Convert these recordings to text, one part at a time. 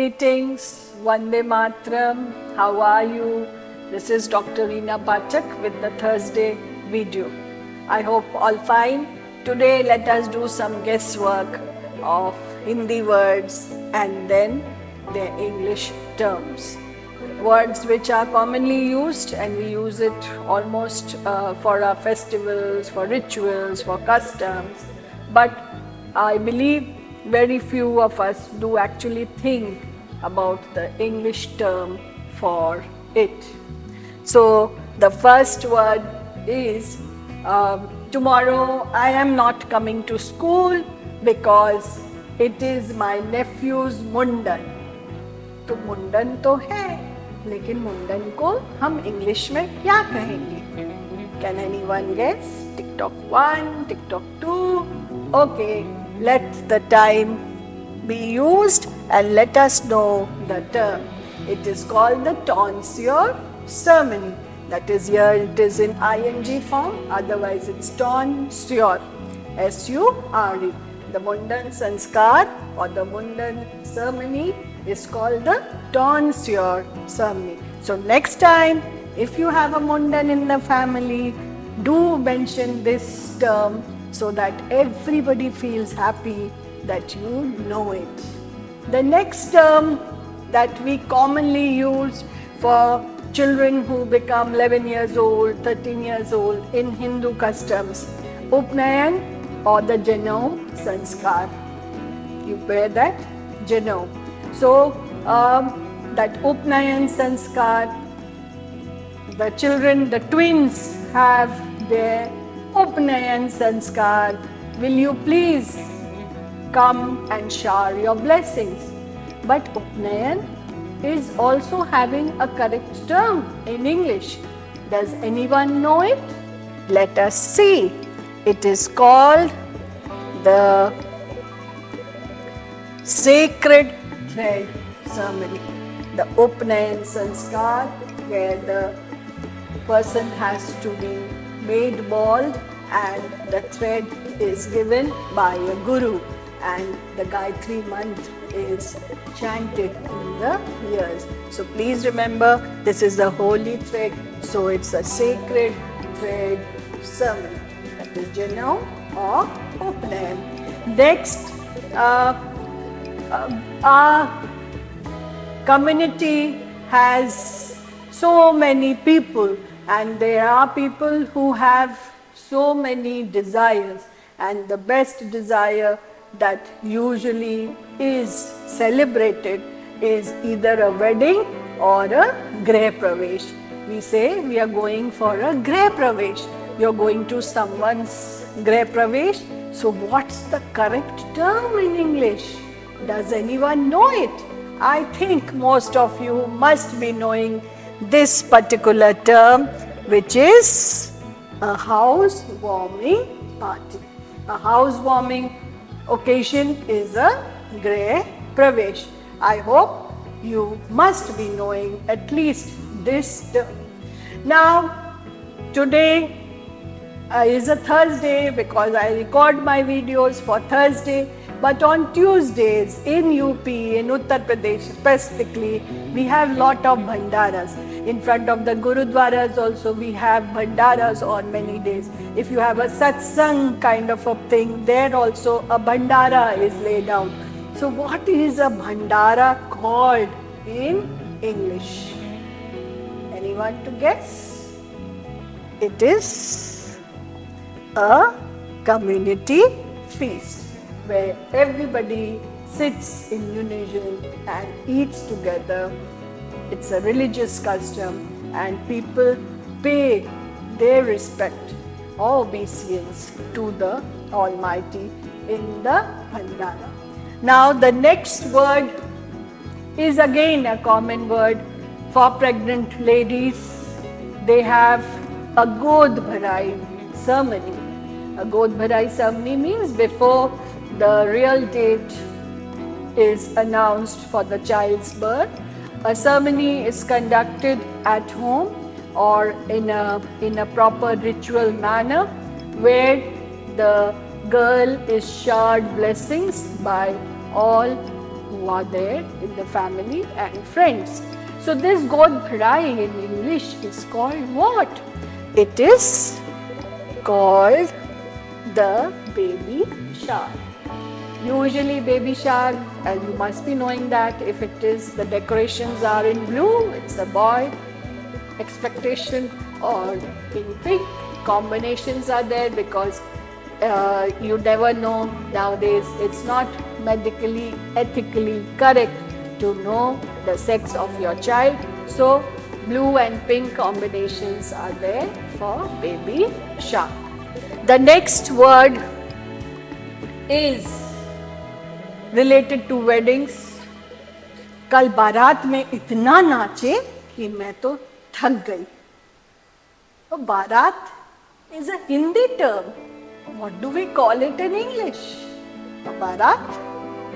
Greetings, Vande Matram, how are you? This is Dr. Reena Pathak with the Thursday video. I hope all fine. Today let us do some guesswork of Hindi words and then their English terms. Words which are commonly used and we use it almost for our festivals, for rituals, for customs. But I believe very few of us do actually think about the English term for it. So the first word is tomorrow I am not coming to school because it is my nephew's mundan. तो मुंडन तो है, लेकिन मुंडन को हम English में क्या कहेंगे? Can anyone guess? TikTok 1, TikTok 2. Okay, let the time be used and let us know the term. It is called the tonsure ceremony. That is, here it is in ing form, otherwise it's tonsure, S-U-R-E. The Mundan Sanskar or the Mundan ceremony is called the tonsure ceremony. So next time, if you have a Mundan in the family, do mention this term so that everybody feels happy that you know it. The next term that we commonly use for children who become 11 years old, 13 years old in Hindu customs, Upnayan or the Janau Sanskar. You wear that Janau. So that Upnayan Sanskar, the children, the twins have their Upnayan Sanskar. Will you please come and shower your blessings? But Upnayan is also having a correct term in English. Does anyone know it? Let us see. It is called the sacred thread ceremony. The Upnayan Sanskar, where the person has to be made bald and the thread is given by a guru and the Gayatri mantra is chanted in the ears. So please remember, this is the holy thread, so it's a sacred thread ceremony. That is Janau or Upnayan. Next, our community has so many people, and there are people who have so many desires, and the best desire that usually is celebrated is either a wedding or a Greh Pravesh. We say we are going for a Greh Pravesh. You're going to someone's Greh Pravesh. So what's the correct term in English? Does anyone know it? I think most of you must be knowing this particular term, which is a housewarming party. A housewarming occasion is a Greh Pravesh. I hope you must be knowing at least this term. Now, today is a Thursday because I record my videos for Thursday. But on Tuesdays in UP, in Uttar Pradesh specifically, we have lot of bhandaras. In front of the Gurudwaras also we have bhandaras on many days. If you have a satsang kind of a thing, there also a bhandara is laid out. So what is a bhandara called in English? Anyone to guess? It is a community feast, where everybody sits in unison and eats together. It's a religious custom and people pay their respect or obeisance to the Almighty in the Bhandara. Now the next word is again a common word for pregnant ladies. They have a God Bharai ceremony. A God Bharai ceremony means before the real date is announced for the child's birth, a ceremony is conducted at home or in a proper ritual manner where the girl is showered blessings by all who are there in the family and friends. So this God Bhrai in English is called what? It is called the baby shower. Usually baby shower, and you must be knowing that if it is the decorations are in blue, it's a boy expectation, or in pink. Combinations are there because you never know nowadays. It's not medically, ethically correct to know the sex of your child. So blue and pink combinations are there for baby shower. The next word is related to weddings. कल बारात में इतना नाचे कि मैं तो थक गई. So बारात is a Hindi term. What do we call it in English? A barat.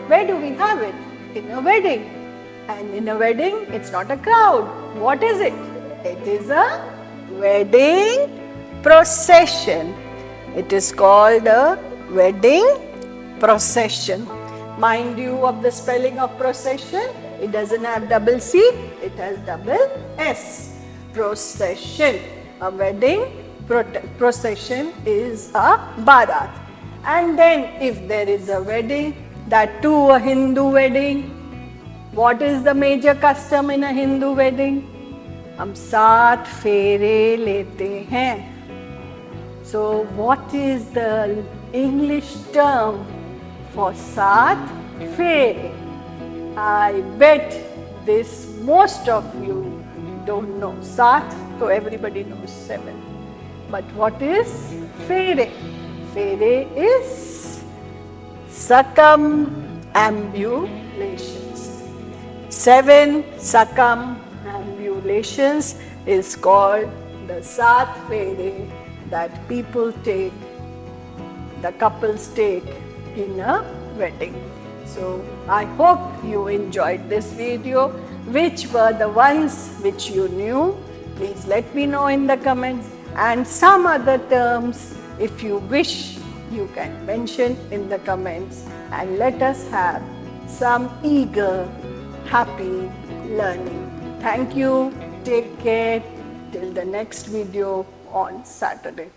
Where do we have it? In a wedding. And in a wedding, it's not a crowd. What is it? It is a wedding procession. It is called a wedding procession. Mind you of the spelling of procession. It doesn't have double C, it has double S. Procession. A wedding procession is a barat. And then if there is a wedding, that too a Hindu wedding, what is the major custom in a Hindu wedding? हम 7 फेरे लेते हैं. So what is the English term for 7 फेरे? I bet this most of you don't know. 7, so everybody knows 7. But what is fere? Fere is circumambulations. 7 circumambulations is called the 7 fere that people take, the couples take in a wedding. So I hope you enjoyed this video. Which were the ones which you knew? Please let me know in the comments. And some other terms, if you wish, you can mention in the comments, and let us have some eager, happy learning. Thank you. Take care till the next video on Saturday.